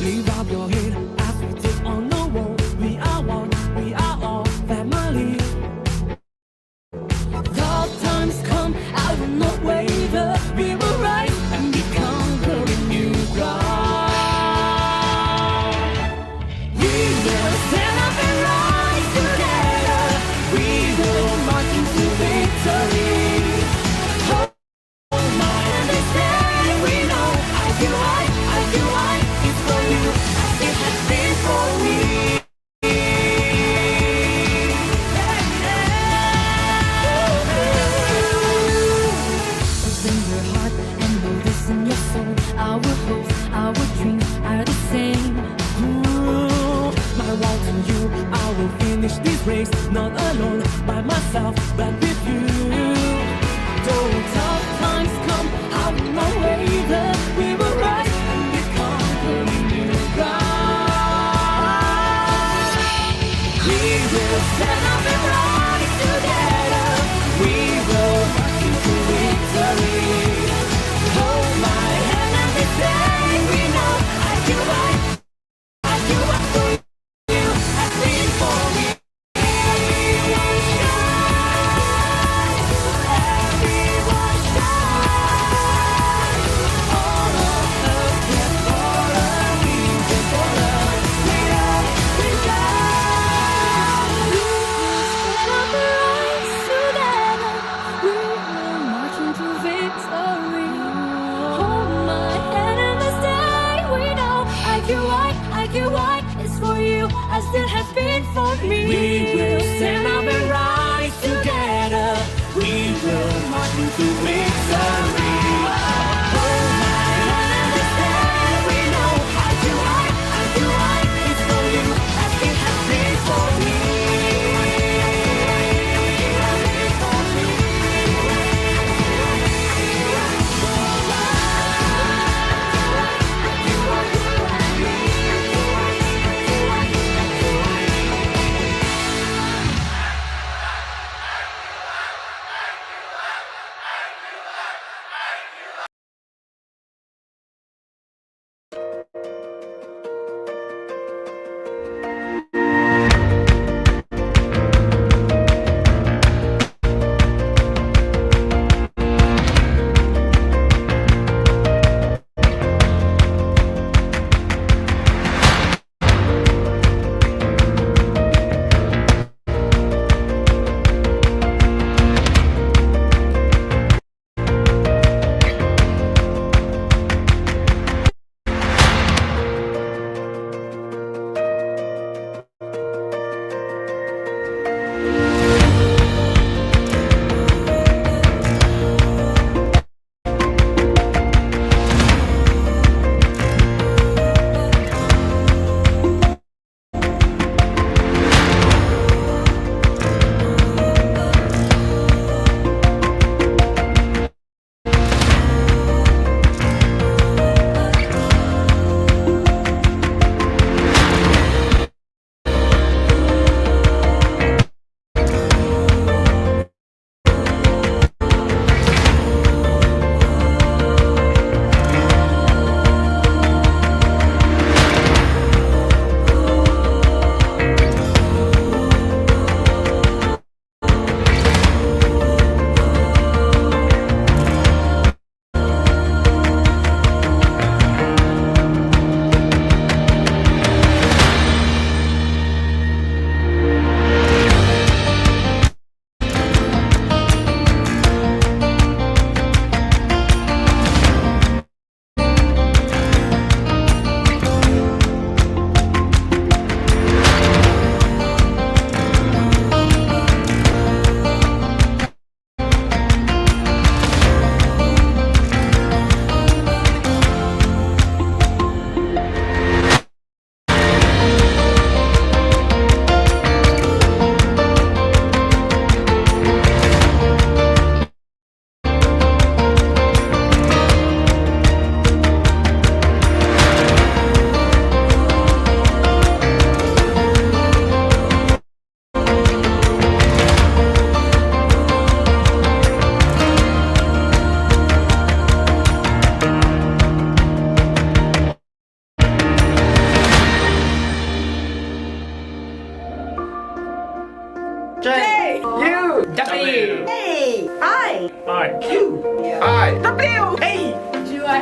Lift up your head as we take on the world. We are one, we are all family. Tough times come, I will not waver. We will rise and become conquering new ground. We will stand up and rise together. We will march into victory. Hold my hand and say we know IQI is for you as it has been for me. In your heart and know this in your soul. Our hopes, our dreams are the same. My vow to you, I will finish this race, not alone by myself, but with you. Though tough times come, I will not waver. We will rise and become conquering new ground. We will stand up and rise together. We will march into victory. Hold my hand and we say we know IQI for you has been for me. Everyone shine, everyone shine. All of us can follow, we can follow. We are, we shine. We will stand up and rise together. We will march into victory. Hold my hand and let's say we know IQI is for you as it has been for me. We will stand up and rise together. We will march into victory. Hold my hand and let's say we know IQI is for you as it has been for me.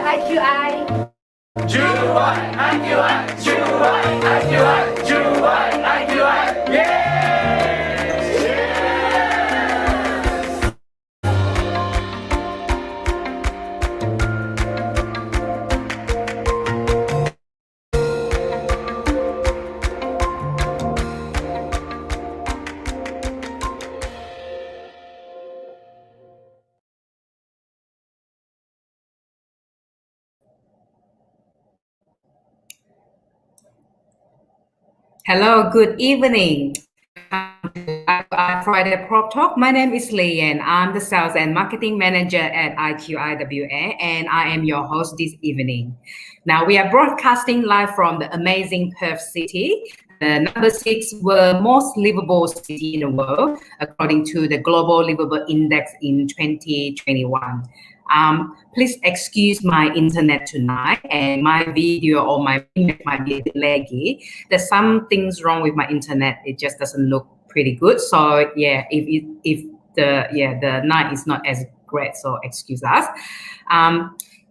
IQI. Juai, IQI, Juai, IQI, Juai, IQI, yeah! Hello, good evening. Friday Prop Talk. My name is Lee and I'm the Sales and Marketing Manager at IQIWA and I am your host this evening. Now we are broadcasting live from the amazing Perth City, the number 6 most livable city in the world according to the Global Livable Index in 2021. Please excuse my internet tonight and my video or my image might be a bit laggy. There's some things wrong with my internet. It just doesn't look pretty good. So yeah, if the night is not as great, so excuse us.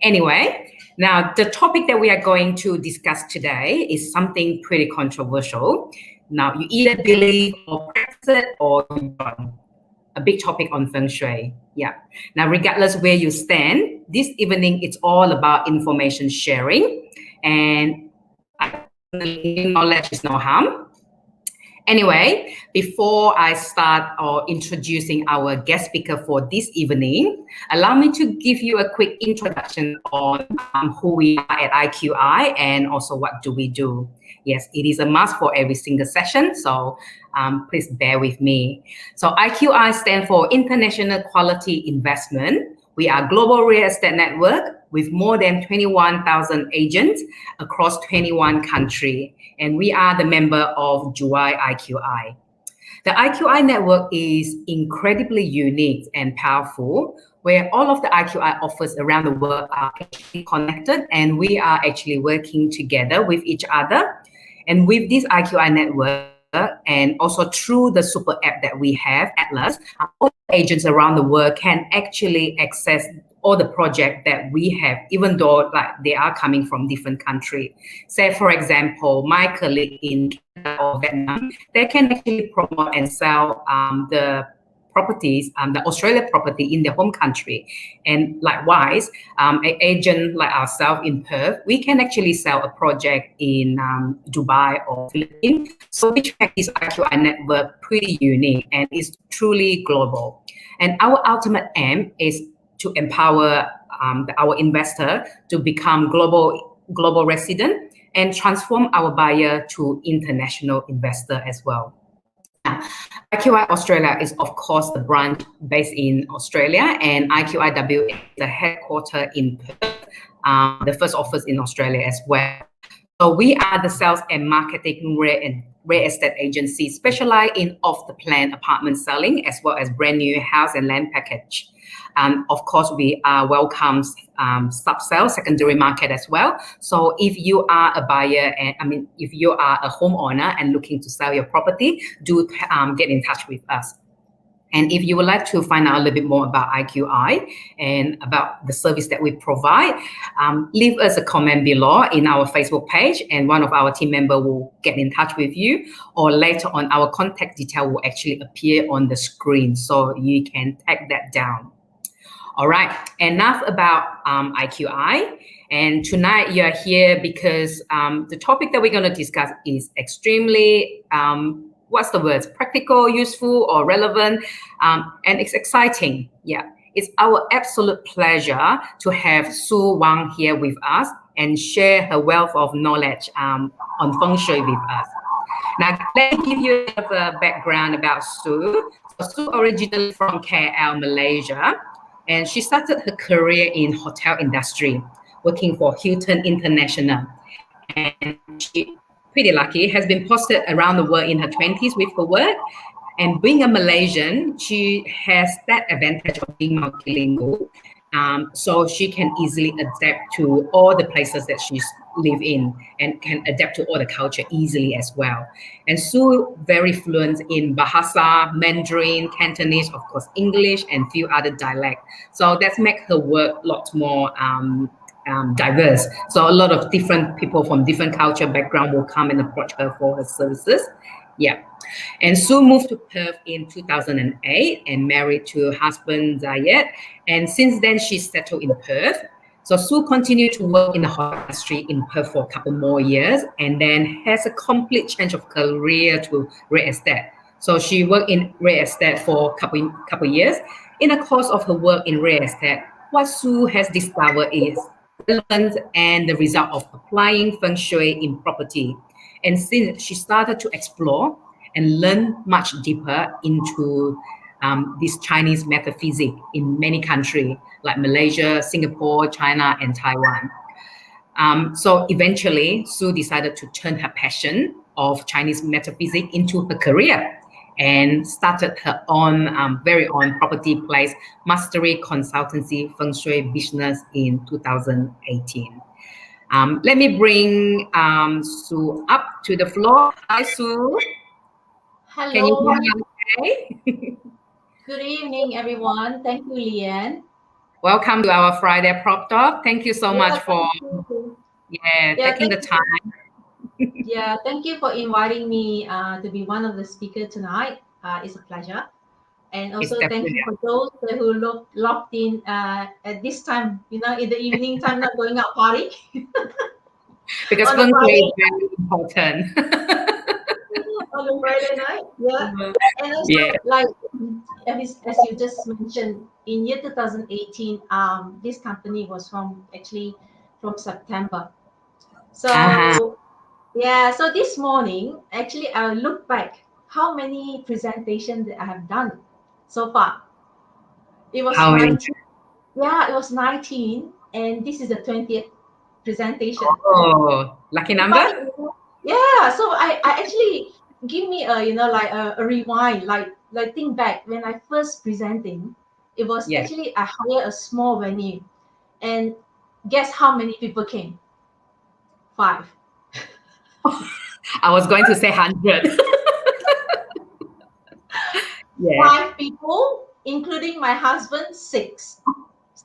Anyway, now the topic that we are going to discuss today is something pretty controversial. Now you either believe or practice it or you don't. A big topic on Feng Shui. Yeah. Now, regardless where you stand, this evening it's all about information sharing, and knowledge is no harm. Anyway, before I start introducing our guest speaker for this evening, allow me to give you a quick introduction on who we are at IQI and also what do we do. Yes, it is a must for every single session, so please bear with me. So IQI stands for International Quality Investment. We are a global real estate network with more than 21,000 agents across 21 countries, and we are the member of Juai IQI. The IQI network is incredibly unique and powerful, where all of the IQI offers around the world are actually connected, and we are actually working together with each other. And with this IQI network, and also through the super app that we have, Atlas, all agents around the world can actually access all the projects that we have, even though like they are coming from different countries. Say, for example, my colleague in Canada or Vietnam, they can actually promote and sell the properties, the Australia property in their home country. And likewise, an agent like ourselves in Perth, we can actually sell a project in Dubai or Philippines. So which makes this IQI network pretty unique and is truly global. And our ultimate aim is to empower our investor to become global resident and transform our buyer to international investor as well. IQI Australia is, of course, the branch based in Australia, and IQIWA is the headquarters in Perth, the first office in Australia as well. So we are the sales and marketing real estate agency specialized in off-the-plan apartment selling as well as brand new house and land package. Of course, we welcome sub-sale, secondary market as well. So if you are a buyer, and if you are a homeowner and looking to sell your property, do get in touch with us. And if you would like to find out a little bit more about IQI and about the service that we provide, leave us a comment below in our Facebook page and one of our team members will get in touch with you, or later on our contact detail will actually appear on the screen so you can take that down. All right, enough about IQI. And tonight you're here because the topic that we're going to discuss is extremely what's the words? Practical, useful, or relevant, and it's exciting. Yeah, it's our absolute pleasure to have Sue Wang here with us and share her wealth of knowledge on Feng Shui with us. Now, let me give you a bit of a background about Sue. So Sue originally from KL, Malaysia, and she started her career in hotel industry, working for Hilton International, and she pretty lucky, has been posted around the world in her 20s with her work. And being a Malaysian, she has that advantage of being multilingual. So she can easily adapt to all the places that she's live in and can adapt to all the culture easily as well. And Sue very fluent in Bahasa, Mandarin, Cantonese, of course, English, and few other dialects. So that's make her work a lot more diverse. So a lot of different people from different culture background will come and approach her for her services. Yeah. And Sue moved to Perth in 2008 and married to her husband Zayed. And since then, she's settled in Perth. So Sue continued to work in the hotel industry in Perth for a couple more years and then has a complete change of career to real estate. So she worked in real estate for a couple years. In the course of her work in real estate, what Sue has discovered is relevance and the result of applying Feng Shui in property. And since she started to explore and learn much deeper into this Chinese metaphysics in many countries like Malaysia, Singapore, China, and Taiwan. So eventually, Sue decided to turn her passion of Chinese metaphysics into her career and started her own very own property place mastery consultancy Feng Shui business in 2018. Let me bring Sue up to the floor. Hi, Sue. Hello. Can you hear me okay? Good evening, everyone. Thank you, Leanne. Welcome to our Friday Prop Talk. Thank you so much for taking the time. Thank you for inviting me to be one of the speakers tonight. It's a pleasure. And also thank you for those who locked in at this time, in the evening time, not going out party. Because Feng Shui is very important. On a Friday night, and also as you just mentioned, in year 2018, this company was from September. So so this morning, actually, I look back how many presentations that I have done so far. It was 19. Yeah, it was 19, and this is the 20th presentation. Oh, lucky number. Yeah, so I actually give me a rewind, like think back when I first presenting. It was actually I hired a small venue, and guess how many people came? 5. I was going to say 100. 5 people, including my husband, 6. So,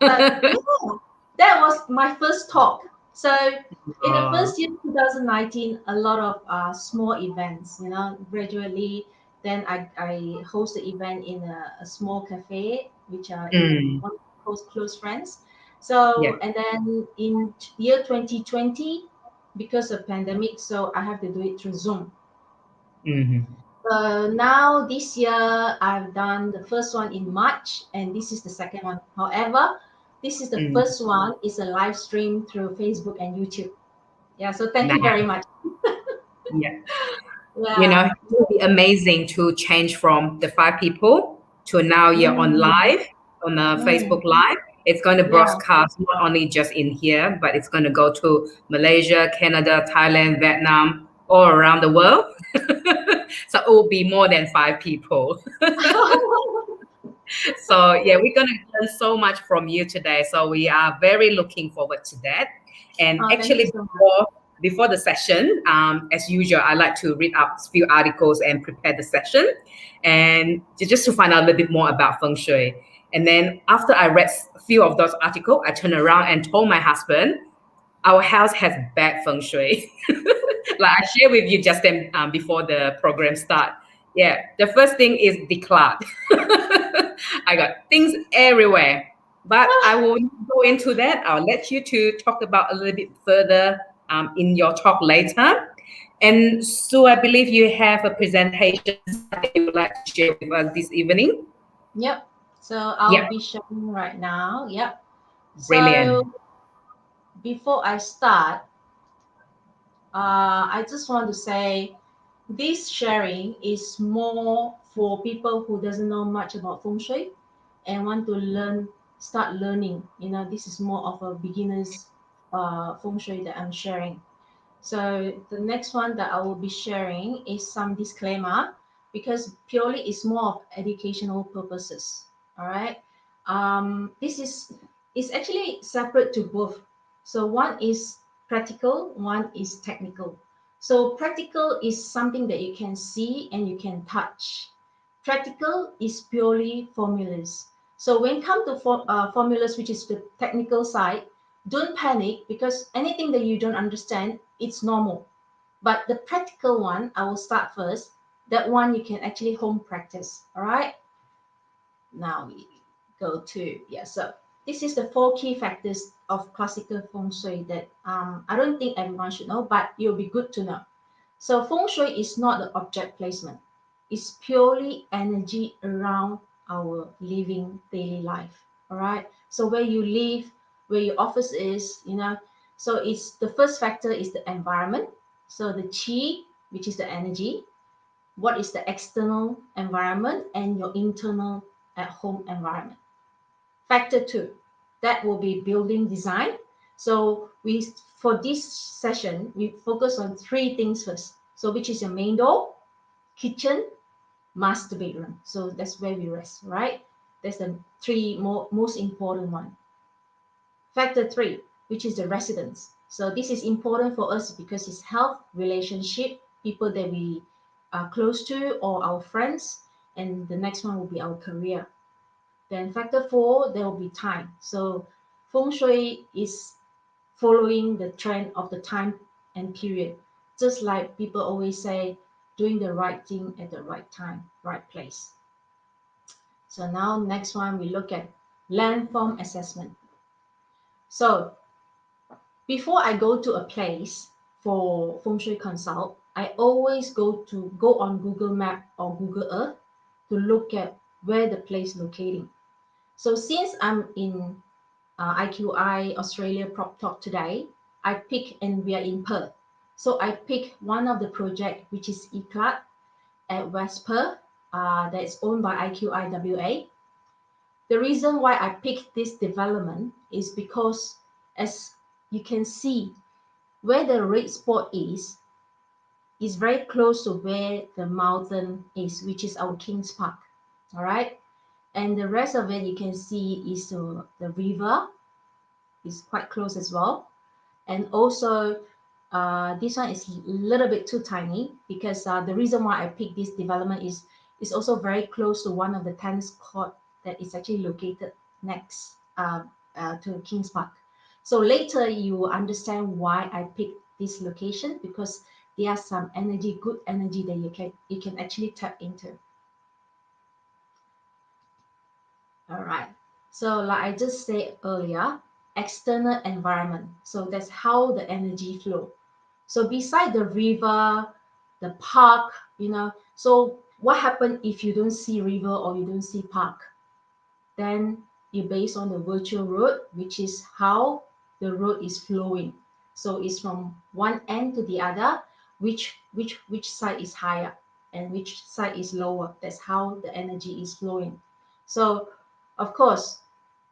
that was my first talk. So in the first year, 2019, a lot of small events, gradually. Then I host the event in a small cafe, which are one of close friends. So, and then in year 2020, because of pandemic, so I have to do it through Zoom. Now this year, I've done the first one in March, and this is the second one. However, this is the first one. It's a live stream through Facebook and YouTube. Yeah, so thank you very much. It would be amazing to change from the 5 people to now you're on live, on a Facebook Live. It's going to broadcast not only just in here, but it's going to go to Malaysia, Canada, Thailand, Vietnam, all around the world. So it will be more than 5 people. So we're going to learn so much from you today. So we are very looking forward to that. And actually, before the session, as usual, I like to read up a few articles and prepare the session, and just to find out a little bit more about Feng Shui. And then after I read a few of those articles, I turned around and told my husband, our house has bad Feng Shui. Like I shared with you just then before the program start. The first thing is declutter. I got things everywhere, but I will go into that. I'll let you to talk about a little bit further in your talk later. And so I believe you have a presentation that you would like to share with us this evening. Yep. So I'll be sharing right now. Yep. Brilliant. So before I start, I just want to say this sharing is more for people who doesn't know much about Feng Shui and want to start learning. This is more of a beginner's Feng Shui that I'm sharing. So the next one that I will be sharing is some disclaimer, because purely it's more of educational purposes. All right. This is actually separate to both. So one is practical, one is technical. So practical is something that you can see and you can touch. Practical is purely formulas. So when it comes to formulas, which is the technical side, don't panic, because anything that you don't understand, it's normal. But the practical one, I will start first. That one you can actually home practice. All right. Now we go to, yeah. So this is the 4 key factors of classical feng shui that I don't think everyone should know, but it'll be good to know. So feng shui is not the object placement. It's purely energy around our living daily life. All right. So where you live, where your office is, so it's the first factor is the environment. So the qi, which is the energy, what is the external environment, and your internal at home environment. Factor 2, that will be building design. So we, for this session, we focus on 3 things first. So which is your main door, kitchen, master bedroom. So that's where we rest, right? That's the 3 most important one. Factor 3, which is the residence. So this is important for us because it's health, relationship, people that we are close to, or our friends. And the next one will be our career. Then factor 4, there will be time. So feng shui is following the trend of the time and period. Just like people always say, doing the right thing at the right time, right place. So now next one, we look at landform assessment. So before I go to a place for feng shui consult, I always go on Google Map or Google Earth to look at where the place locating. So since I'm in IQI Australia Prop Talk today, I pick, and we are in Perth. So I pick one of the project, which is incurred at West Perth, that is owned by IQIWA. The reason why I picked this development is because, as you can see, where the red spot is very close to where the mountain is, which is our King's Park. All right. And the rest of it you can see is the river is quite close as well. And also this one is a little bit too tiny, because the reason why I picked this development is it's also very close to one of the tennis court that is actually located next to King's Park. So later you will understand why I picked this location, because there are some energy, good energy that you can actually tap into. All right. So like I just said earlier, external environment. So that's how the energy flow. So beside the river, the park, so what happens if you don't see river or you don't see park? Then you base on the virtual road, which is how the road is flowing. So it's from one end to the other, which side is higher and which side is lower. That's how the energy is flowing. So of course,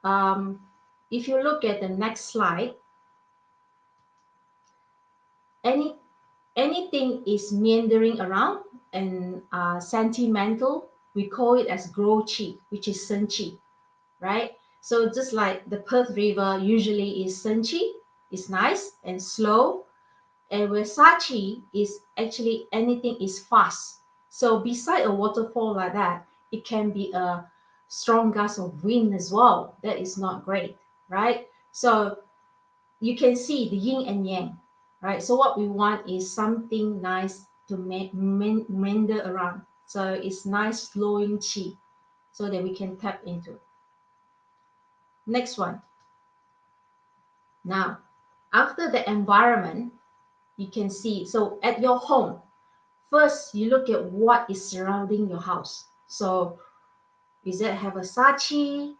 if you look at the next slide, anything is meandering around and sentimental, we call it as grow chi, which is sen chi, right? So just like the Perth River usually is sen chi, is nice and slow, and where sa chi is actually anything is fast. So beside a waterfall like that, it can be a strong gust of wind as well. That is not great, right? So you can see the yin and yang, right? So what we want is something nice to meander around. So it's nice flowing chi, so that we can tap into. Next one. Now, after the environment, you can see, so at your home, first you look at what is surrounding your house. So is it have a sachi,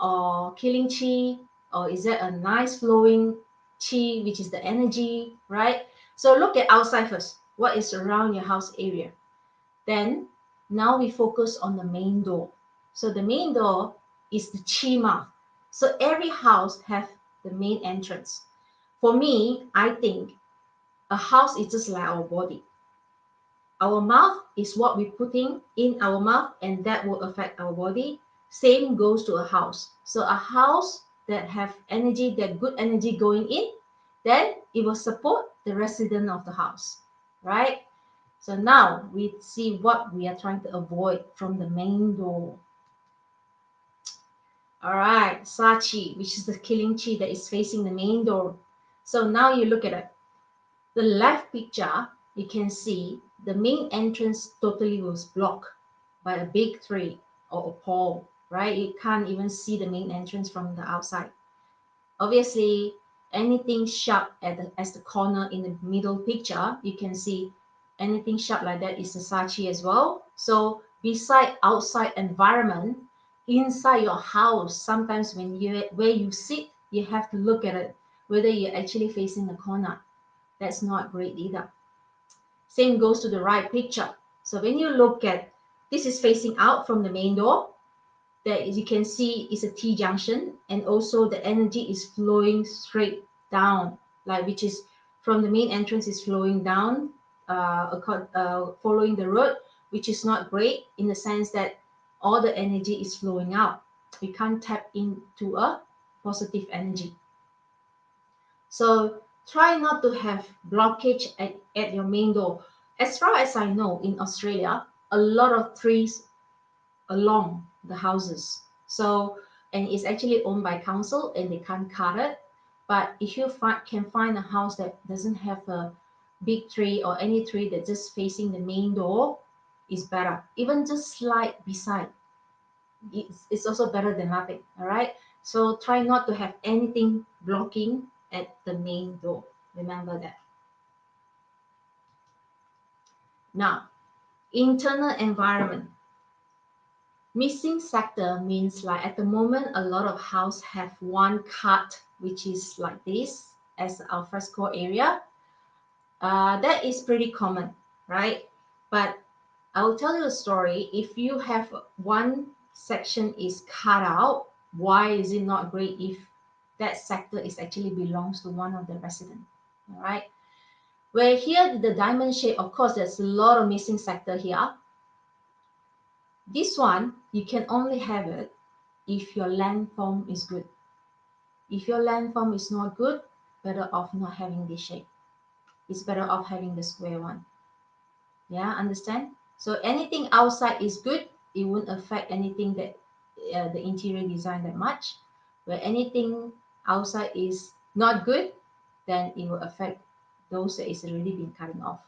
or killing chi, or is it a nice flowing chi, which is the energy, right? So look at outside first. What is around your house area? Then now we focus on the main door. So the main door is the chi mouth. So every house have the main entrance. For me, I think a house is just like our body. Our mouth is what we putting in our mouth, and that will affect our body. Same goes to a house. So a house that have energy, that good energy going in, then it will support the resident of the house, right? So now we see what we are trying to avoid from the main door. All right, Sachi, which is the killing chi that is facing the main door. So now you look at it. The left picture, you can see the main entrance totally was blocked by a big tree or a pole, right? You can't even see the main entrance from the outside. Obviously, anything sharp as the corner in the middle picture, you can see anything sharp like that is a sachi as well. So beside outside environment, inside your house, sometimes where you sit, you have to look at it, whether you're actually facing the corner. That's not great either. Same goes to the right picture. So when you look at, this is facing out from the main door, that you can see is a T junction, and also the energy is flowing straight down, like which is from the main entrance is flowing down, following the road, which is not great in the sense that all the energy is flowing out. We can't tap into a positive energy. So try not to have blockage at your main door. As far as I know, in Australia, a lot of trees along the houses. So, and it's actually owned by council and they can't cut it. But if you can find a house that doesn't have a big tree or any tree that's just facing the main door, is better. Even just slide beside, it's also better than nothing. All right. So try not to have anything blocking at the main door. Remember that. Now, internal environment. Missing sector means like at the moment a lot of house have one cut which is like this as our fresco area. That is pretty common, right? But I will tell you a story. If you have one section is cut out, why is it not great if that sector is actually belongs to one of the resident? All right. Where here the diamond shape, of course, there's a lot of missing sector here. This one you can only have it if your landform is good. If your landform is not good, better off not having this shape. It's better off having the square one. Yeah, understand? So anything outside is good. It won't affect anything that the interior design that much. Where anything outside is not good, then it will affect those that is already been cutting off.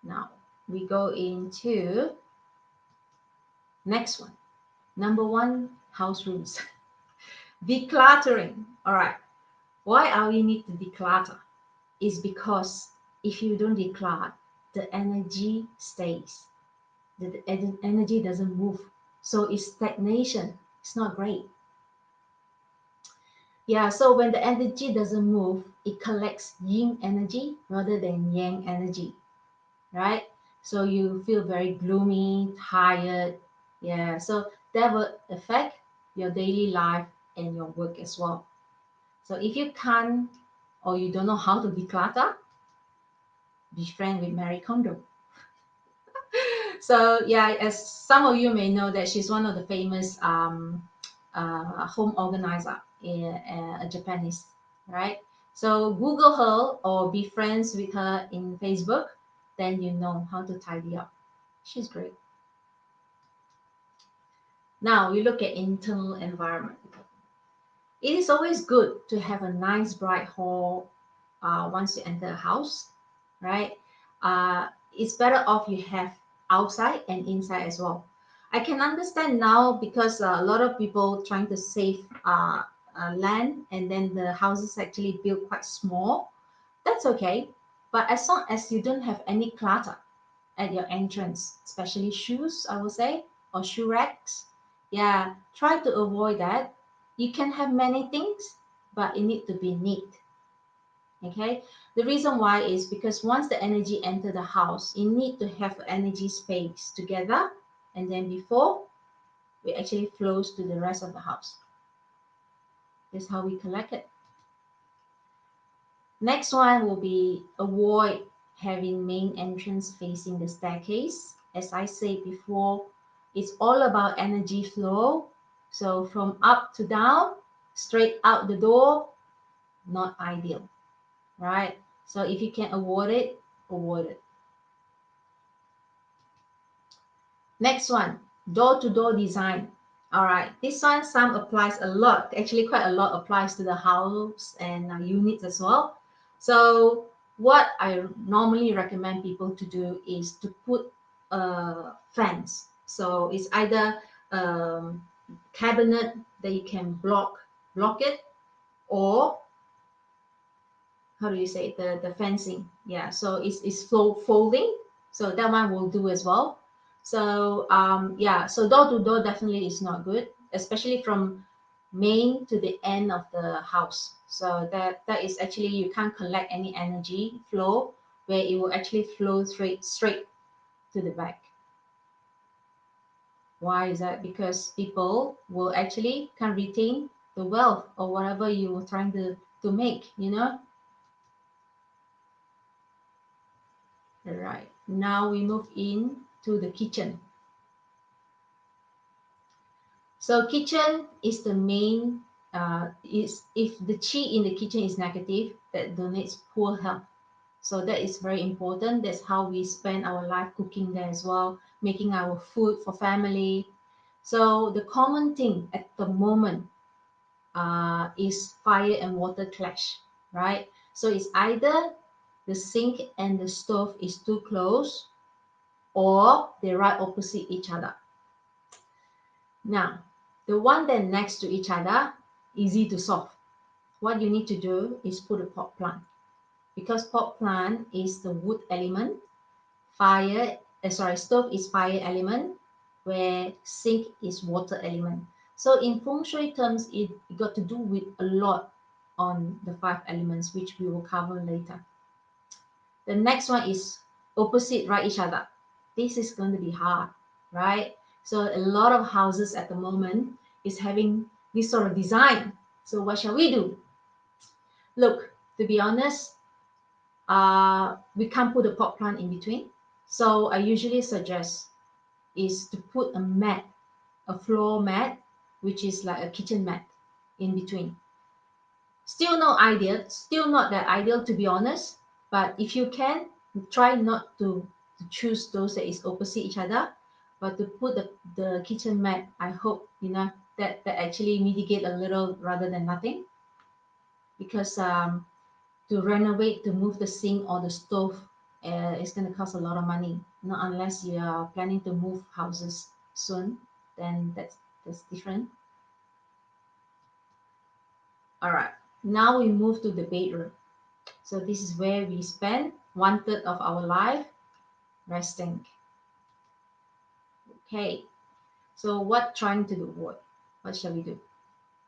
Now we go into next one. Number one, house rules. Decluttering. All right. Why are we need to declutter? Is because if you don't declutter, the energy stays. The energy doesn't move. So it's stagnation. It's not great. Yeah, so when the energy doesn't move, it collects yin energy rather than yang energy, right? So you feel very gloomy, tired. Yeah, so that will affect your daily life and your work as well. So if you can't or you don't know how to declutter, be friend with Marie Kondo. So yeah, as some of you may know that she's one of the famous home organizer in Japanese, right? So Google her or be friends with her in Facebook, then you know how to tidy up. She's great. Now we look at internal environment. It is always good to have a nice bright hall once you enter a house, right? It's better off you have outside and inside as well. I can understand now because a lot of people trying to save land and then the houses actually built quite small. That's okay. But as long as you don't have any clutter at your entrance, especially shoes, I would say, or shoe racks, yeah, try to avoid that. You can have many things, but it need to be neat. Okay, the reason why is because once the energy enter the house, you need to have energy space together, and then before it actually flows to the rest of the house. That's how we collect it. Next one will be avoid having main entrance facing the staircase. As I said before, it's all about energy flow. So from up to down, straight out the door, not ideal, right? So if you can avoid it, avoid it. Next one, door-to-door design. All right, this one, some applies a lot. Actually, quite a lot applies to the house and units as well. So what I normally recommend people to do is to put a fence. So it's either cabinet that you can block it, or how do you say it? The fencing. Yeah, so it's folding. So that one will do as well. So yeah, so door to door definitely is not good, especially from main to the end of the house. So that is actually, you can't collect any energy flow, where it will actually flow straight to the back. Why is that? Because people will actually can retain the wealth or whatever you were trying to make, you know. All right, now we move in to the kitchen. So kitchen is the main, is if the chi in the kitchen is negative, that donates poor health. So that is very important. That's how we spend our life cooking there as well, making our food for family. So the common thing at the moment is fire and water clash, right? So it's either the sink and the stove is too close, or they're right opposite each other. Now, the one that next to each other, easy to solve. What you need to do is put a pot plant, because pot plant is the wood element, stove is fire element, where sink is water element. So in feng shui terms, it got to do with a lot on the five elements, which we will cover later. The next one is opposite right each other. This is going to be hard, right? So a lot of houses at the moment is having this sort of design. So what shall we do? Look, to be honest, we can't put a pot plant in between. So I usually suggest is to put a mat, a floor mat, which is like a kitchen mat in between. Still not that ideal, to be honest, but if you can, try not to choose those that is opposite each other, but to put the kitchen mat. I hope that actually mitigate a little rather than nothing, because to renovate, to move the sink or the stove, it's going to cost a lot of money. Not unless you are planning to move houses soon, then that's different. All right, now we move to the bedroom. So this is where we spend 1/3 of our life resting. Okay, so what trying to do? What shall we do?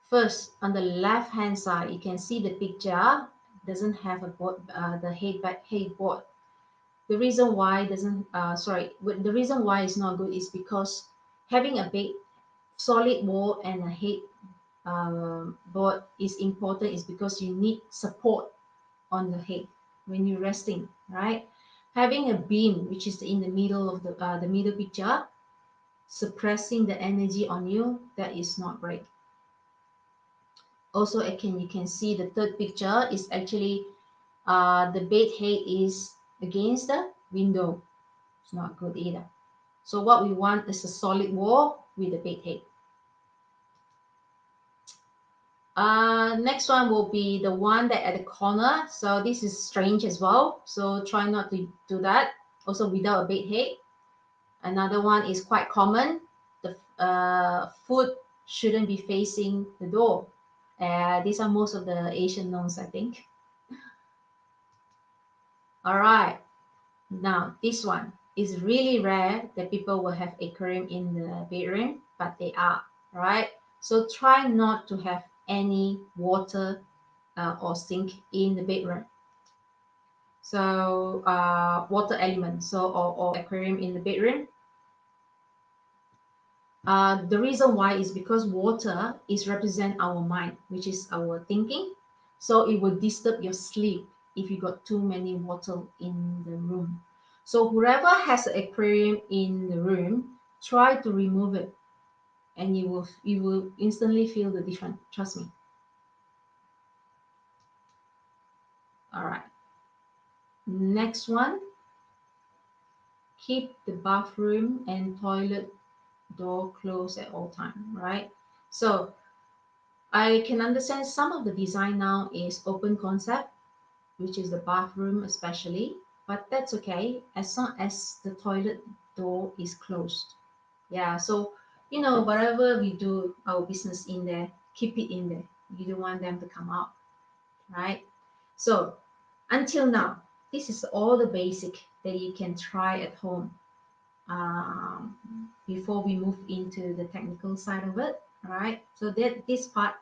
First, on the left hand side, you can see the picture doesn't have a board, the headboard. The reason why doesn't the reason why it's not good is because having a big solid wall and a head board is important, is because you need support on the head when you're resting, right? Having a beam, which is in the middle of the middle picture, suppressing the energy on you, that is not great. Also, again, you can see the third picture is actually the bed head is against the window. It's not good either. So what we want is a solid wall with a bed head. Next one will be the one that at the corner. So this is strange as well. So try not to do that. Also without a bed head. Another one is quite common. The foot shouldn't be facing the door. These are most of the Asian norms, I think. All right. Now this one is really rare that people will have aquarium in the bedroom, but they are, right? So try not to have any water or sink in the bedroom. So water element, so or aquarium in the bedroom. The reason why is because water is represent our mind, which is our thinking. So it will disturb your sleep if you got too many water in the room. So whoever has an aquarium in the room, try to remove it, and you will instantly feel the difference. Trust me. All right. Next one, keep the bathroom and toilet door closed at all time, right? So I can understand some of the design now is open concept, which is the bathroom especially, but that's okay as long as the toilet door is closed. Yeah, so whatever we do our business in there, keep it in there. You don't want them to come out, right? So until now, this is all the basic that you can try at home um, before we move into the technical side of it, right? So that this part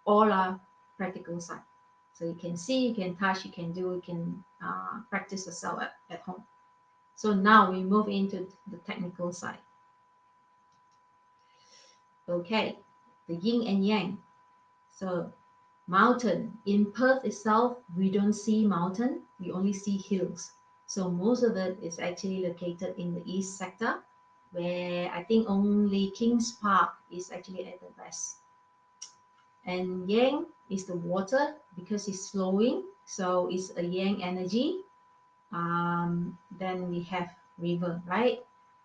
all are practical side. So you can see, you can touch, you can do, you can practice yourself at home. So now we move into the technical side. Okay, the yin and yang. So mountain in Perth itself, we don't see mountain, we only see hills. So most of it is actually located in the east sector, where I think only Kings Park is actually at the west. And yang is the water because it's flowing, so it's a yang energy. Then we have river, right?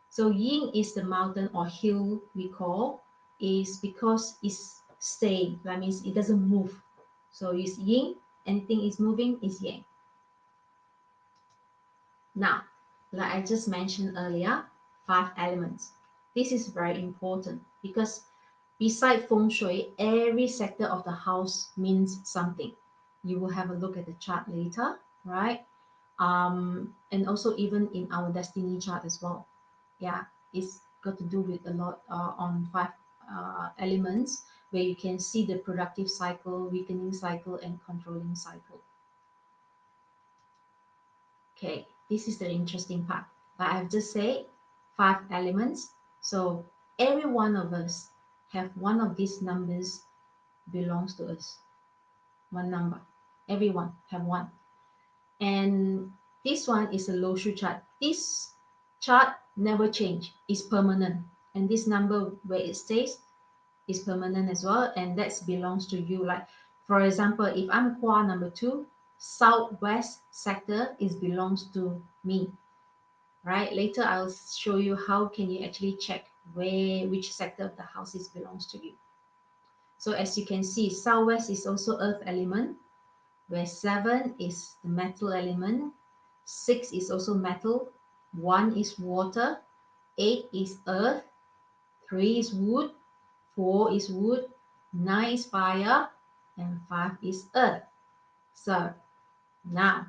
So yin is the mountain or hill we call, is because it's staying. That means it doesn't move. So it's yin. Anything is moving is yang. Now, like I just mentioned earlier, 5 elements. This is very important because beside feng shui, every sector of the house means something. You will have a look at the chart later, right? And also even in our destiny chart as well. Yeah, it's got to do with a lot on 5 elements where you can see the productive cycle, weakening cycle, and controlling cycle. Okay, this is the interesting part. Like I've just said, 5 elements. So every one of us have one of these numbers belongs to us. One number. Everyone have one. And this one is a low Shui chart. This chart never change. It's permanent. And this number where it stays is permanent as well. And that belongs to you. Like for example, if I'm Gua number 2, southwest sector is belongs to me. Right? Later I'll show you how can you actually check which sector of the house is belongs to you. So as you can see, southwest is also earth element, where 7 is the metal element, 6 is also metal, 1 is water, 8 is earth, 3 is wood, 4 is wood, 9 is fire, and 5 is earth. So now,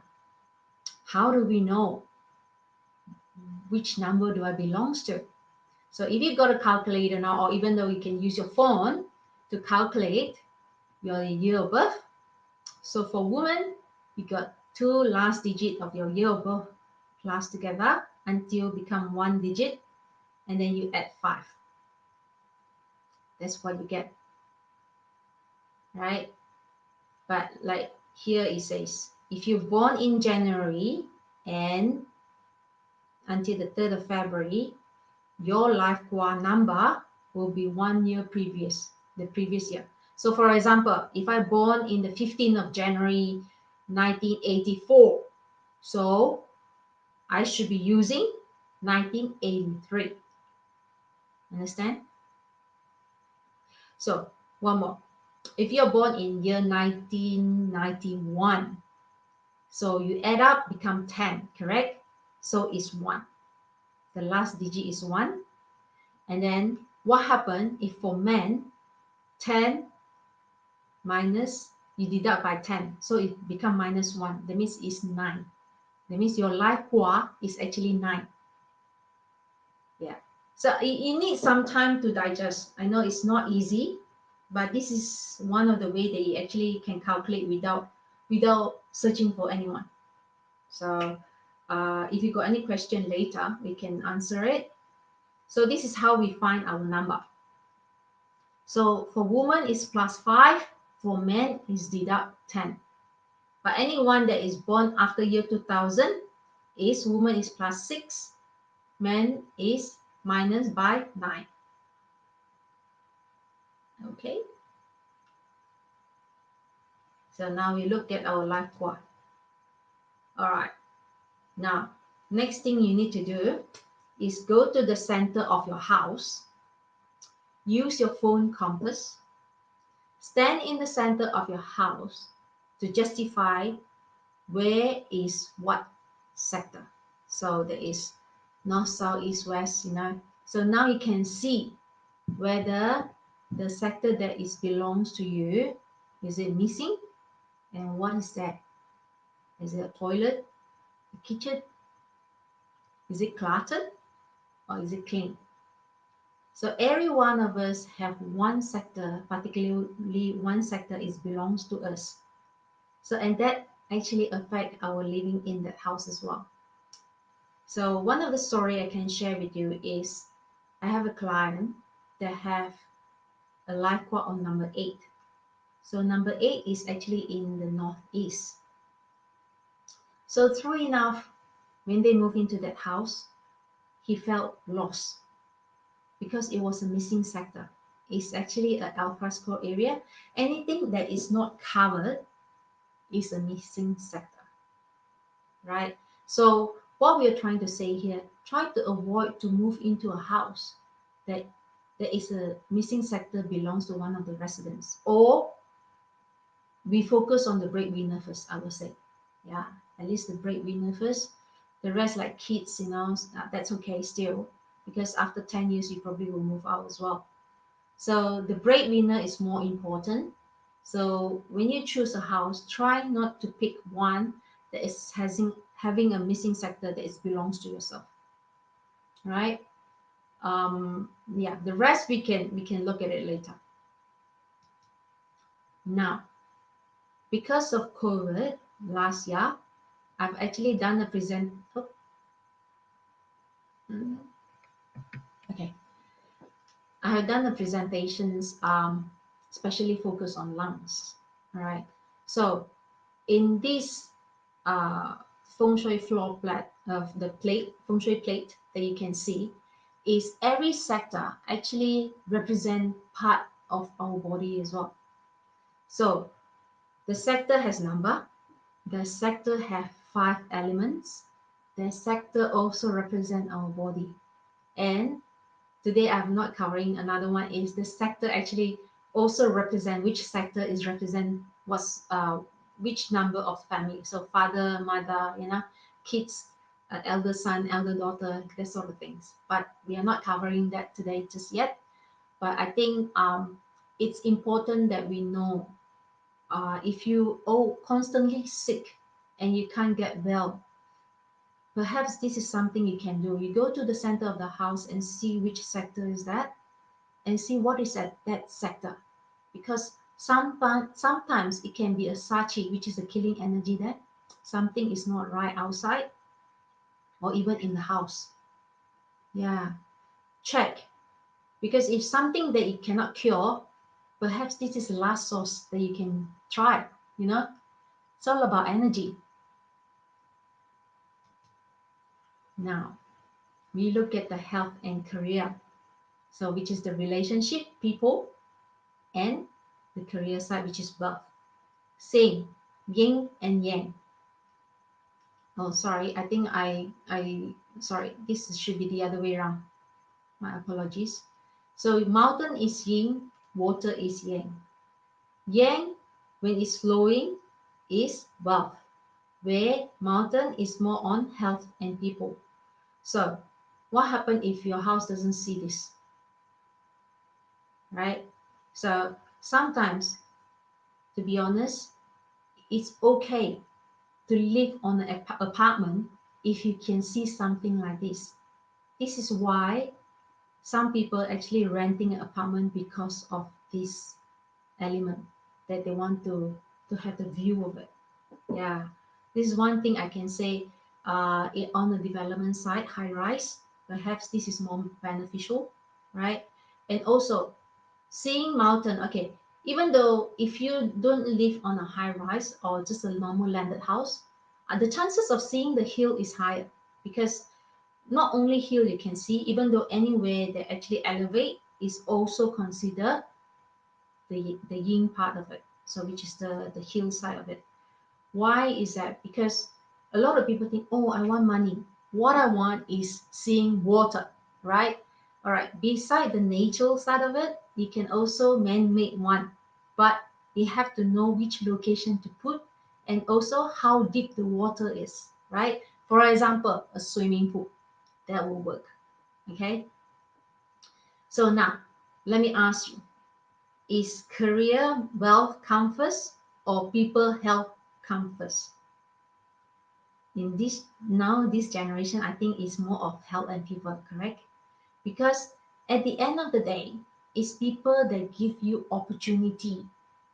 how do we know which number do I belongs to? So if you've got a calculator now, or even though you can use your phone to calculate your year of birth. So for women, you got 2 last digit of your year of birth plus together until become 1 digit, and then you add 5. That's what you get, right? But like here it says, if you're born in January and until the 3rd of February, your life Gua number will be 1 year the previous year. So for example, if I born in the 15th of January 1984, so I should be using 1983. Understand? So one more. If you're born in year 1991, so you add up, become 10, correct? So it's 1. The last digit is 1. And then what happened if for men, 10 minus, you deduct by 10, so it become minus 1. That means it's 9. That means your life Gua is actually 9. Yeah. So you need some time to digest. I know it's not easy, but this is one of the way that you actually can calculate without searching for anyone. So if you got any question later, we can answer it. So this is how we find our number. So for women is +5, for men is deduct 10. But anyone that is born after year 2000 is woman is +6, man is minus by 9. Okay. So now we look at our life Gua. All right. Now, next thing you need to do is go to the center of your house use your phone compass, stand in the center of your house to justify where is what sector. So there is north, south, east, west, So now you can see whether the sector that is belongs to you, is it missing? And what is that? Is it a toilet, a kitchen? Is it cluttered or is it clean? So every one of us have one sector, particularly one sector is belongs to us. So and that actually affect our living in that house as well. So one of the story I can share with you is I have a client that have a Life Gua on number 8. So number 8 is actually in the northeast. So true enough, when they moved into that house, he felt lost because it was a missing sector. It's actually an alfresco area. Anything that is not covered is a missing sector, right? So what we are trying to say here, try to avoid to move into a house that there is a missing sector belongs to one of the residents, or we focus on the breadwinner first, I would say. Yeah, at least the breadwinner first. The rest, like kids, that's okay still, because after 10 years, you probably will move out as well. So the breadwinner is more important. So when you choose a house, try not to pick one that is having a missing sector that is belongs to yourself, right? Yeah, the rest we can look at it later. Now, because of COVID last year, I've actually done a okay. I have done the presentations, especially focused on lungs. All right. So in this feng shui floor plate of the plate, feng shui plate that you can see, is every sector actually represent part of our body as well. So the sector has number. The sector have 5 elements. The sector also represent our body. And today I'm not covering another one is the sector actually also represent which sector is represent what's which number of family. So father, mother, kids, elder son, elder daughter, that sort of things. But we are not covering that today just yet. But I think it's important that we know if you constantly sick and you can't get well, perhaps this is something you can do. You go to the center of the house and see which sector is that and see what is at that sector. Because sometimes it can be a sachi, which is a killing energy there. Something is not right outside or even in the house. Yeah, check. Because if something that you cannot cure, perhaps this is the last source that you can try, It's all about energy. Now, we look at the health and career. So, which is the relationship, people, and the career side, which is wealth. Same, yin and yang. Oh, sorry, I think sorry, this should be the other way around. My apologies. So, mountain is yin, water is yang. Yang, when it's flowing, is wealth, where mountain is more on health and people. So, what happens if your house doesn't see this? Right? So, sometimes, to be honest, it's okay to live on an apartment if you can see something like this. This is why some people actually renting an apartment because of this element that they want to have the view of it. Yeah, this is one thing I can say. On the development side, high rise, perhaps this is more beneficial, right? And also seeing mountain. Okay, even though if you don't live on a high rise or just a normal landed house, the chances of seeing the hill is higher, because not only hill you can see, even though anywhere they actually elevate is also considered the yin part of it. So which is the hill side of it. Why is that? Because a lot of people think, oh, I want money. What I want is seeing water, right? All right. Beside the natural side of it, you can also man-made one, but you have to know which location to put and also how deep the water is, right? For example, a swimming pool, that will work. Okay. So now, let me ask you, is career wealth come first or people health come first? In this generation, I think is more of health and people, correct? Because at the end of the day, it's people that give you opportunity.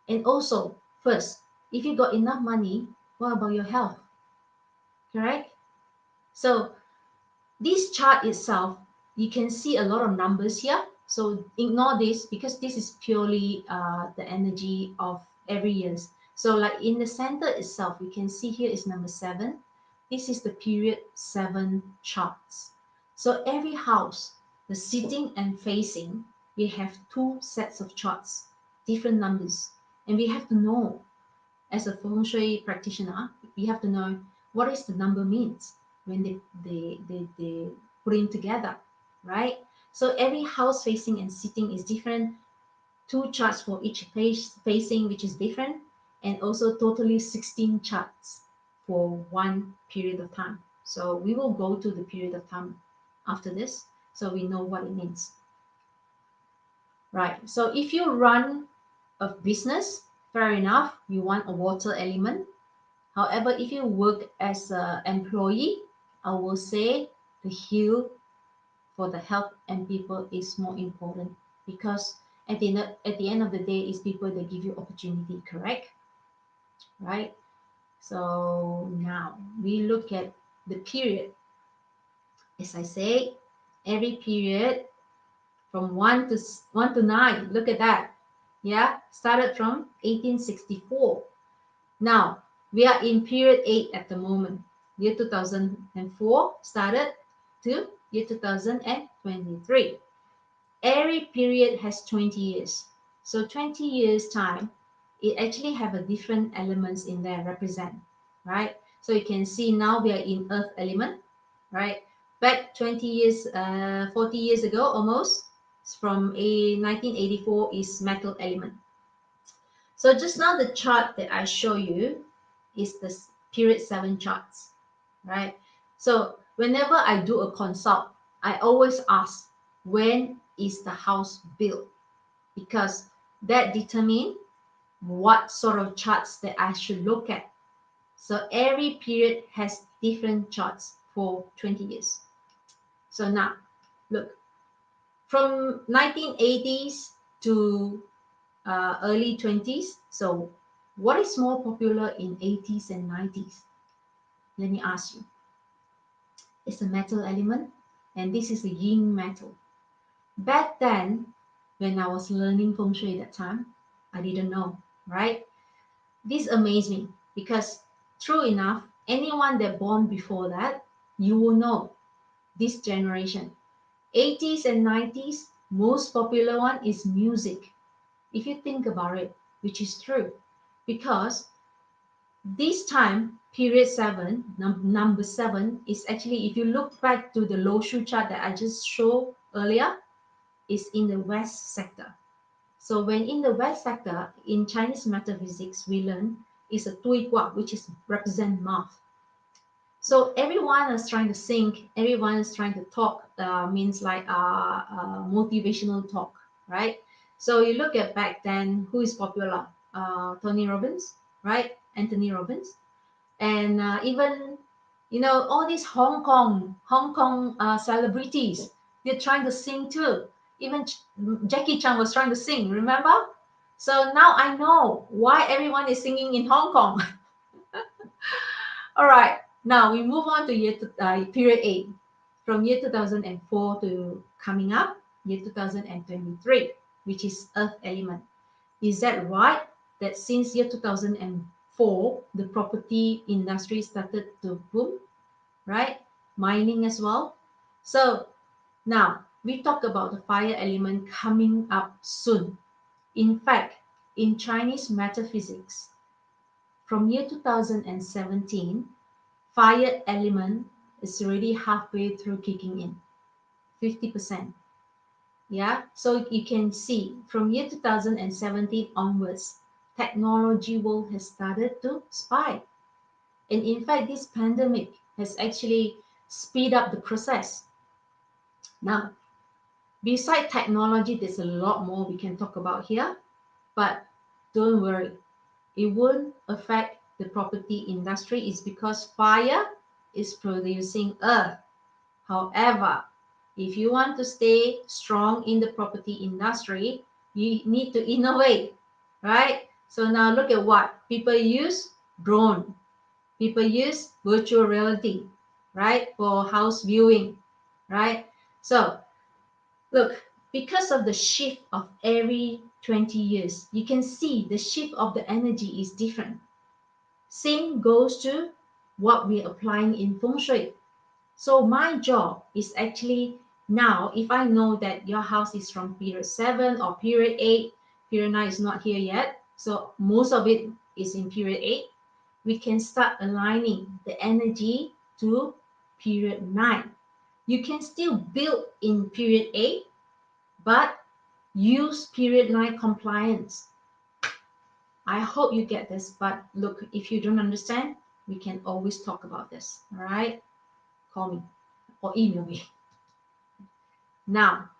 And also, first, if you got enough money, what about your health? Correct? So this chart itself, you can see a lot of numbers here. So ignore this because this is purely the energy of every year. So like in the center itself, you can see here is number 7. This is the period 7 charts. So every house, the sitting and facing, we have 2 sets of charts, different numbers. And we have to know, as a Feng Shui practitioner, we have to know what is the number means when they put it together, right? So every house facing and sitting is different. 2 charts for each facing, which is different, and also totally 16 charts for one period of time. So we will go to the period of time after this, so we know what it means. Right. So if you run a business, fair enough, you want a water element. However, if you work as an employee, I will say the heal for the health and people is more important because at the end of the day, it's people that give you opportunity, correct? Right? So now we look at the period. As I say, every period from 1 to 9, look at that. Yeah, started from 1864. Now, we are in period 8 at the moment. Year 2004 started to year 2023. Every period has 20 years. So 20 years time, it actually have a different elements in there represent, right? So you can see now we are in earth element, right? Back 20 years, 40 years ago almost, from 1984 is metal element. So just now the chart that I show you is the period 7 charts, right? So whenever I do a consult, I always ask, when is the house built? Because that determines what sort of charts that I should look at. So every period has different charts for 20 years. So now, look, from 1980s to early 20s. So what is more popular in 80s and 90s? Let me ask you. It's a metal element, and this is the yin metal. Back then, when I was learning Feng Shui that time, I didn't know, right? This amazed me because true enough, anyone that born before that, you will know this generation. 80s and 90s, most popular one is music. If you think about it, which is true, because this time period 7 number 7 is actually, if you look back to the low shoe chart that I just showed earlier, is in the west sector. So when in the west sector in Chinese metaphysics we learn is a Tui Gua, which is represent mouth. So everyone is trying to sing, everyone is trying to talk, means like motivational talk, right? So you look at back then, who is popular? Tony Robbins, right? Anthony Robbins, and even all these Hong Kong celebrities, they're trying to sing too. Even Jackie Chan was trying to sing, remember? So now I know why everyone is singing in Hong Kong. All right, now we move on to period 8, from year 2004 to coming up year 2023, which is earth element. Is that right? That since year 2004, the property industry started to boom, right? Mining as well. So now we talk about the fire element coming up soon. In fact, in Chinese metaphysics, from year 2017, fire element is already halfway through kicking in, 50%. Yeah, so you can see from year 2017 onwards, technology world has started to spike. And in fact, this pandemic has actually speed up the process. Now, beside technology, there's a lot more we can talk about here, but don't worry, it won't affect the property industry. It's because fire is producing earth. However, if you want to stay strong in the property industry, you need to innovate, right? So now look at what people use: drone, people use virtual reality, right, for house viewing, right? So look, because of the shift of every 20 years, you can see the shift of the energy is different. Same goes to what we're applying in feng shui. So my job is actually now, if I know that your house is from period 7 or period 8, period 9 is not here yet, so most of it is in period 8, we can start aligning the energy to period 9. You can still build in period 8, but use period 9 compliance. I hope you get this, but look, if you don't understand, we can always talk about this, all right? Call me or email me. Now,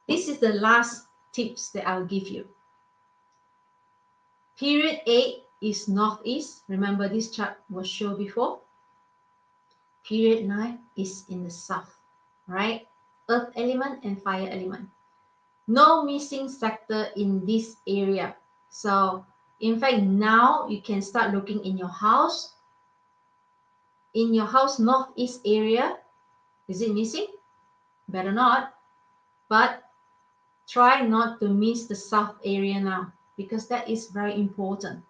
this is the last tips that I'll give you. Period 8 is northeast. Remember this chart was shown before. Period 9 is in the south, right? Earth element and fire element. No missing sector in this area. So, in fact, now you can start looking in your house. In your house northeast area, is it missing? Better not. But try not to miss the south area now, because that is very important.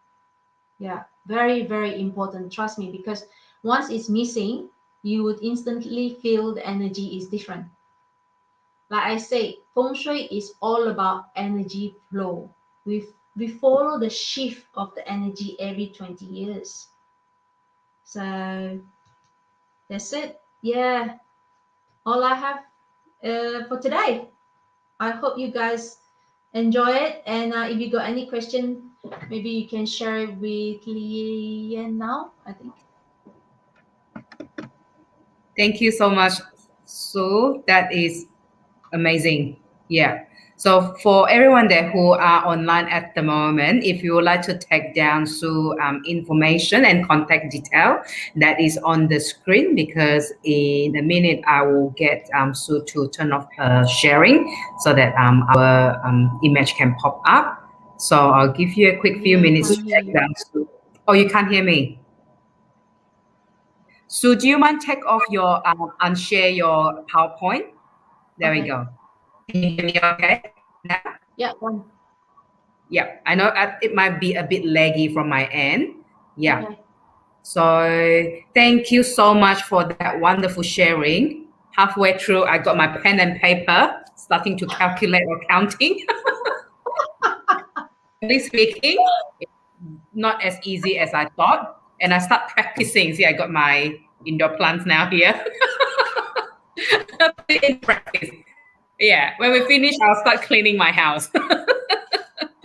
Yeah, very, very important. Trust me, because once it's missing, you would instantly feel the energy is different. Like I say, feng shui is all about energy flow. We follow the shift of the energy every 20 years. So that's it. Yeah, all I have for today. I hope you guys enjoy it. And if you got any question, maybe you can share it with Lian now, I think. Thank you so much, Sue. That is amazing. Yeah. So for everyone there who are online at the moment, if you would like to take down Sue information and contact detail, that is on the screen, because in a minute I will get Sue to turn off her sharing so that our image can pop up. So I'll give you a quick few We minutes to can't hear take you. down Sue. Oh, you can't hear me? So do you mind take off your unshare your PowerPoint? There we Okay. go. Can you hear me okay now? Yeah, one. Yeah, I know it might be a bit laggy from my end. Yeah. Okay. So thank you so much for that wonderful sharing. Halfway through, I got my pen and paper, starting to calculate or counting. Really speaking, it's not as easy as I thought. And I start practicing. See, I got my indoor plants now here. In practice. Yeah, when we finish, I'll start cleaning my house.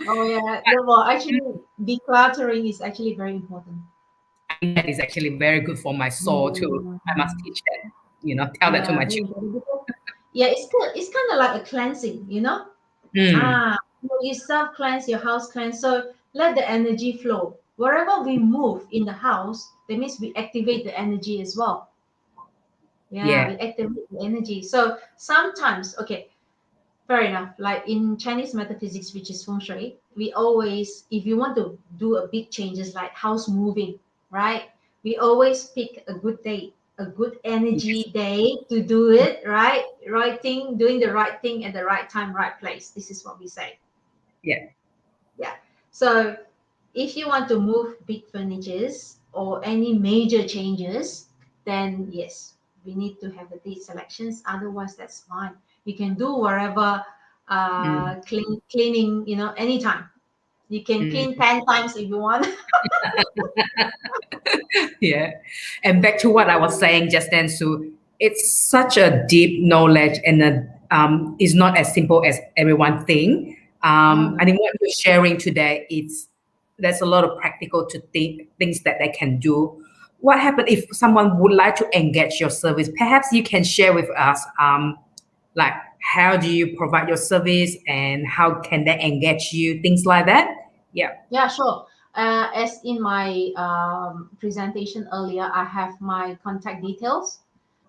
Oh yeah. Well, actually, decluttering is actually very important. That is actually very good for my soul too. Mm, I must teach that, tell that to yeah, my very children. important. Yeah, it's good. It's kind of like a cleansing, you know. Mm, You self cleanse, your house cleanse. So let the energy flow. Wherever we move in the house, that means we activate the energy as well. Yeah, we yeah, activate the energy. So sometimes, okay, fair enough. Like in Chinese metaphysics, which is feng shui, we always, if you want to do a big changes like house moving, right? We always pick a good day, a good yes, energy day to do it, right? Right thing, doing the right thing at the right time, right place. This is what we say. yeah. Yeah. So if you want to move big furnitures or any major changes, then yes, we need to have the date selections. Otherwise, that's fine. You can do whatever Mm, cleaning, anytime. You can clean mm, 10 times if you want. yeah. And back to what I was saying just then, Sue, it's such a deep knowledge and is not as simple as everyone think. I think what you're sharing today is there's a lot of practical things that they can do. What happens if someone would like to engage your service? Perhaps you can share with us, like how do you provide your service and how can they engage you, things like that. Yeah. Yeah, sure. As in my presentation earlier, I have my contact details.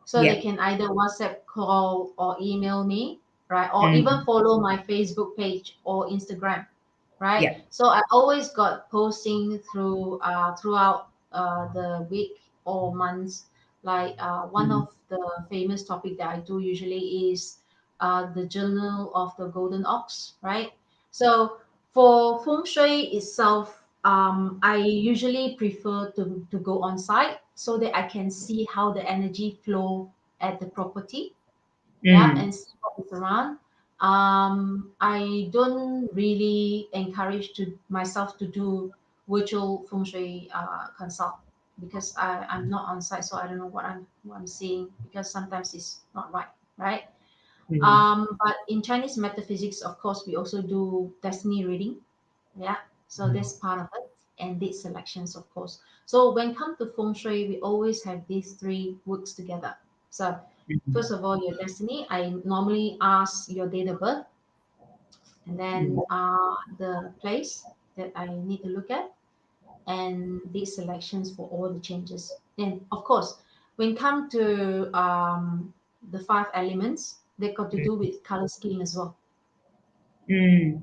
So they Yeah. can either WhatsApp, call, or email me, right? Or even Mm. follow my Facebook page or Instagram, right? Yeah. So I always got posting throughout the week or months. Like one Mm. of the famous topic that I do usually is the Journal of the Golden Ox, right? So for feng shui itself, I usually prefer to go on site so that I can see how the energy flow at the property, yeah, Mm. and see what is around. I don't really encourage to myself to do virtual feng shui consult because I'm not on site, so I don't know what I'm seeing because sometimes it's not right, right? Mm. But in Chinese metaphysics, of course, we also do destiny reading. Yeah. So that's part of it. And date selections, of course. So when come to feng shui, we always have these three works together. So first of all, your destiny, I normally ask your date of birth and Mm. then the place that I need to look at and date selections for all the changes. And of course, when come to the five elements, they got to do with color scheme as well. Mm.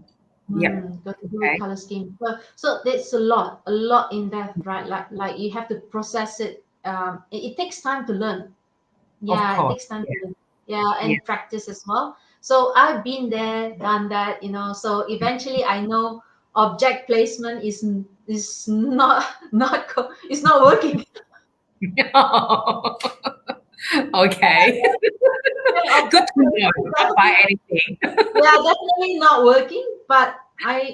Yep. Got to do with Okay. color scheme. So there's a lot in depth, right? Like you have to process it. It takes time to learn. Of Yeah, it course. takes time to Yeah. learn. Yeah, Yeah. and practice as well. So I've been there, done that, So eventually, I know object placement is not it's not working. Okay. Yeah, Good object to know. Not buy placement anything. yeah, definitely not working, but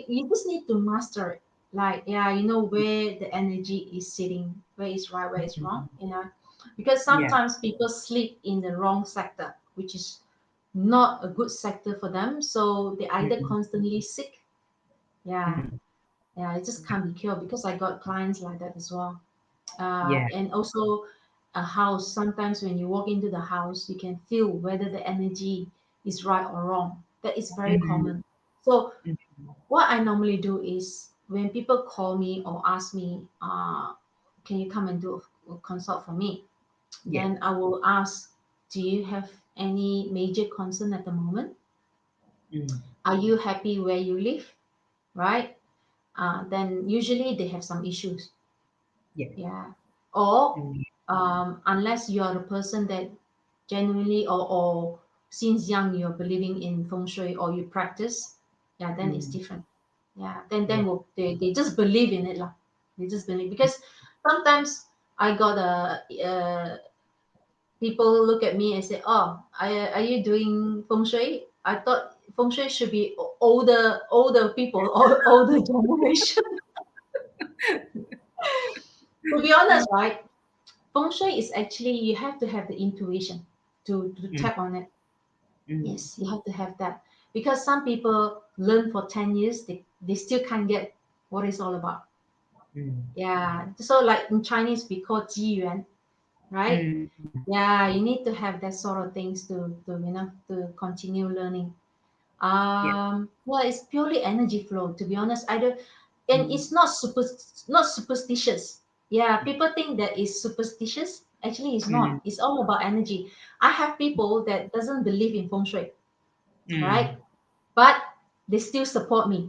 you just need to master it. Like, yeah, you know where the energy is sitting, where is right, where is wrong, because Yeah. sometimes people sleep in the wrong sector, which is not a good sector for them. So they either Mm. constantly sick. Yeah, Mm. yeah, it just can't be cured because I got clients like that as well. Yeah. And also a house, sometimes when you walk into the house, you can feel whether the energy is right or wrong. That is very Mm. common. So Mm. what I normally do is when people call me or ask me, can you come and do a consult for me? Yeah. Then I will ask, do you have any major concern at the moment? Mm. Are you happy where you live? Right? Then usually they have some issues. Yeah. Yeah. Or Mm. unless you are a person that genuinely or since young you're believing in feng shui or you practice, yeah, then it's Mm. different. Yeah, then Yeah. they just believe in it lah. They just believe because sometimes I got people look at me and say, "Oh, are you doing feng shui?" I thought feng shui should be older people or older generation. To be honest, right? Feng shui is actually you have to have the intuition to Mm. tap on it. Mm. Yes, you have to have that because some people learn for 10 years, they still can't get what it's all about. Mm. Yeah, so like in Chinese we call 机缘, right? Mm. Yeah, you need to have that sort of things to continue learning. Yeah. Well, it's purely energy flow. To be honest, I don't, and Mm. it's not superstitious. Yeah, people think that is superstitious. Actually, it's Mm. not. It's all about energy. I have people that doesn't believe in feng shui, Mm. right? But they still support me.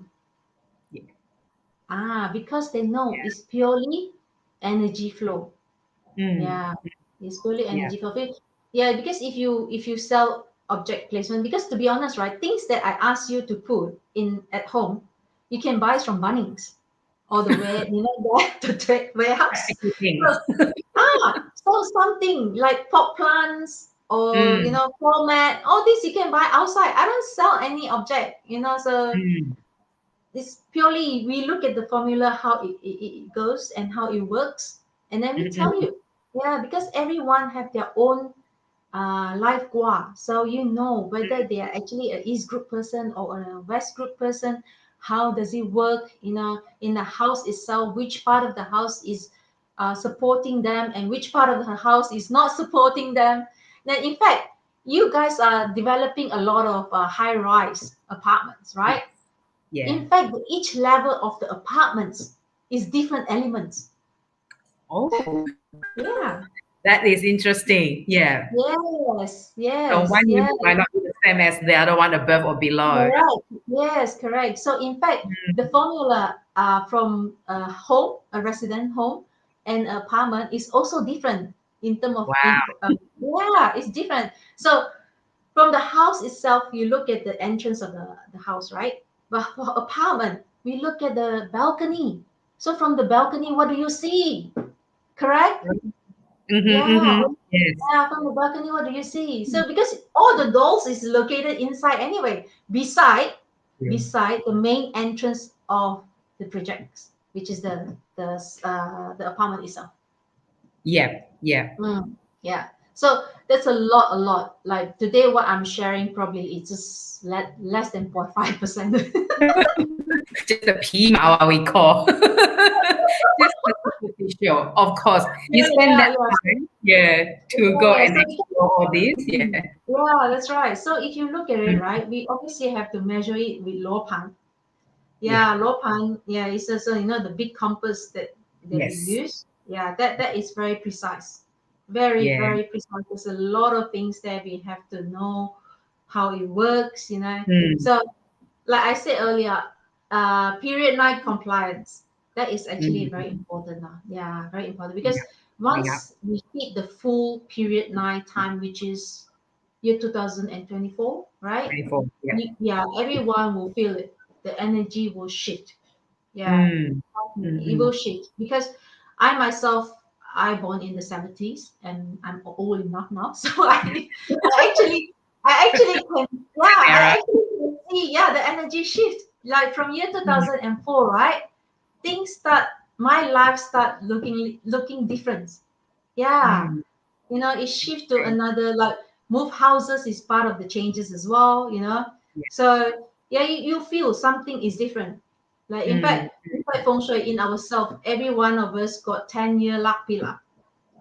Yeah. Because they know Yeah. it's purely energy flow. Mm. Yeah, it's purely Yeah. energy flow. Yeah, because if you sell object placement, because to be honest, right, things that I ask you to put in at home, you can buy from Bunnings or the where the trade warehouse. Practical things. So, so something like pot plants or Mm. floor mat, all this you can buy outside. I don't sell any object, so Mm. it's purely we look at the formula how it goes and how it works and then we tell Mm. you. Yeah, because everyone have their own Life Gua. So you know whether they are actually a East group person or a West group person. How does it work? In the house itself, which part of the house is supporting them, and which part of the house is not supporting them. Now, in fact, you guys are developing a lot of high-rise apartments, right? Yeah. In fact, each level of the apartments is different elements. Oh, Yeah. that is interesting. Yeah. Yes. So Yes. one Yes. unit might not be the same as the other one above or below. Correct. Yes, correct. So in fact, the formula from a home, a resident home, and apartment is also different in terms of Wow. yeah, it's different. So from the house itself, you look at the entrance of the house, right? But for apartment, we look at the balcony. So from the balcony, what do you see? Correct? Mm-hmm, Yeah. mm-hmm. Yes. Yeah, from the balcony, what do you see? So because all the doors is located inside anyway, beside the main entrance of the projects, which is the apartment itself. Yeah. Yeah. Yeah. So that's a lot. Like today, what I'm sharing probably is just less than 0.5%. Just a PMA, we call. Just the superficial. Of course, you Yeah, spend that yeah, yeah. time, yeah, to go Yeah, and so explore all this. Yeah. yeah, that's right. So if you look at it, Mm, right, we obviously have to measure it with low pan. yeah. Yeah, low pan. Yeah, it's also the big compass that we Yes. use. Yeah, that is very precise, very Yeah. very precise. There's a lot of things that we have to know how it works. Mm, So like I said earlier, period night compliance. That is actually mm, very important now. Yeah, very important yeah. because Coming up. once we hit the full period night time, which is year 2024, right? 24. Yeah. Yeah, everyone will feel it. The energy will shift. Yeah, Mm, it mm-hmm. will shift because I myself, I born in the 70s and I'm old enough now, so I actually, I actually can, yeah, I Era. actually can see, yeah, the energy shift. Like from year Mm, 2004, right? Things start, my life start looking different. Yeah, mm, it shift to another, like move houses is part of the changes as well. yeah. So yeah, you feel something is different. Like in Mm, fact, feng shui in ourselves, every one of us got 10-year luck pillar.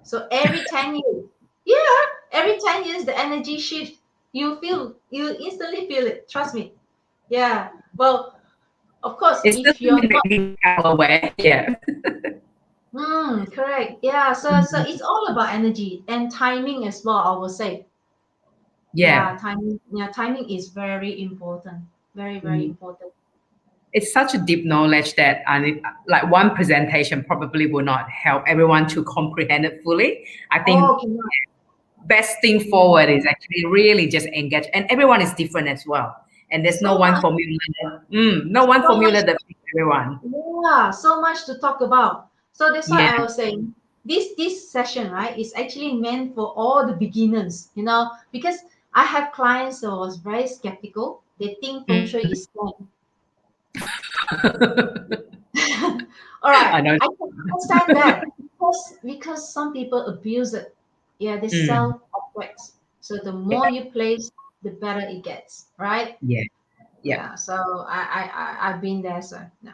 So every 10 years, yeah, every 10 years the energy shift. You instantly feel it, trust me. Yeah, well, of course, it if doesn't you're mean that not. we become aware. Yeah. Correct. Yeah, so Mm, it's all about energy and timing as well, I will say. yeah. Yeah, timing. Yeah, timing is very important. Very, very Mm. important. It's such a deep knowledge that like one presentation probably will not help everyone to comprehend it fully. I think Oh, cannot. best thing forward is actually really just engage, and everyone is different as well. And there's no So one much, formula. No one so much. formula that fits everyone. Yeah, so much to talk about. So that's why Yeah. I was saying this session, right, is actually meant for all the beginners. Because I have clients that was very skeptical. They think feng Mm. shui is scam. All right, I know. I can understand that because some people abuse it. Yeah, they Mm. sell objects. So the more Yeah. you place, the better it gets, right? Yeah. Yeah. Yeah. So I've been there. So no.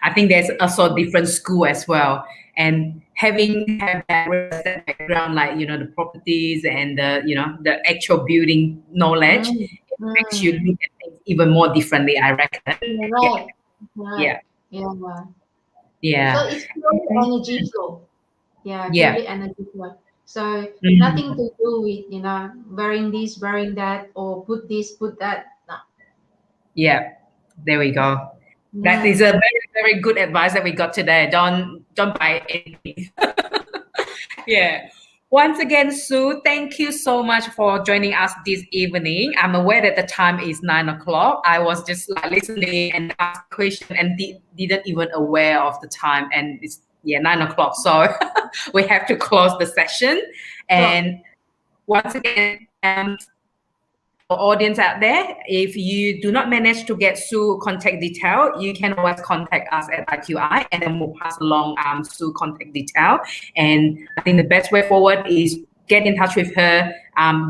I think there's also different school as well, and have that real estate background, like the properties and the actual building knowledge, Mm, it makes you mm. look at things even more differently, I reckon. You're Yeah, right. Right. yeah, Yeah. So yeah, it's purely energy flow. Yeah, yeah, purely energy flow. So nothing mm, to do with wearing this, wearing that, or put this, put that. No. yeah. There we go. That is Mm. a very, very good advice that we got today. Don't buy anything. Yeah. Once again, Sue, thank you so much for joining us this evening. I'm aware that the time is 9 o'clock. I was just like listening and asked questions and didn't even aware of the time. And it's 9 o'clock. So we have to close the session. So And once again, for audience out there, if you do not manage to get Sue contact detail, you can always contact us at IQI and then we'll pass along Sue contact detail. And I think the best way forward is get in touch with her,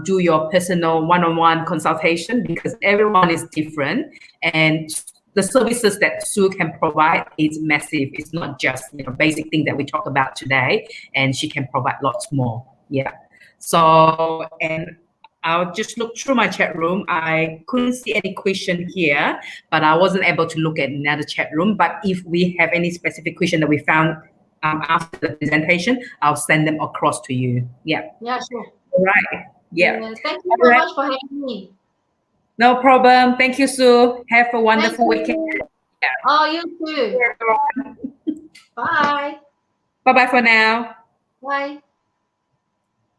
do your personal one-on-one consultation, because everyone is different, and the services that Sue can provide is massive. It's not just basic thing that we talk about today, and she can provide lots more. Yeah. So, and I'll just look through my chat room. I couldn't see any question here, but I wasn't able to look at another chat room. But if we have any specific question that we found after the presentation, I'll send them across to you. Yeah. Yeah, sure. All right. Yeah. Thank you so much for having me. No problem. Thank you, Sue. Have a wonderful weekend. Yeah. Oh, you too. Bye. Bye-bye for now. Bye.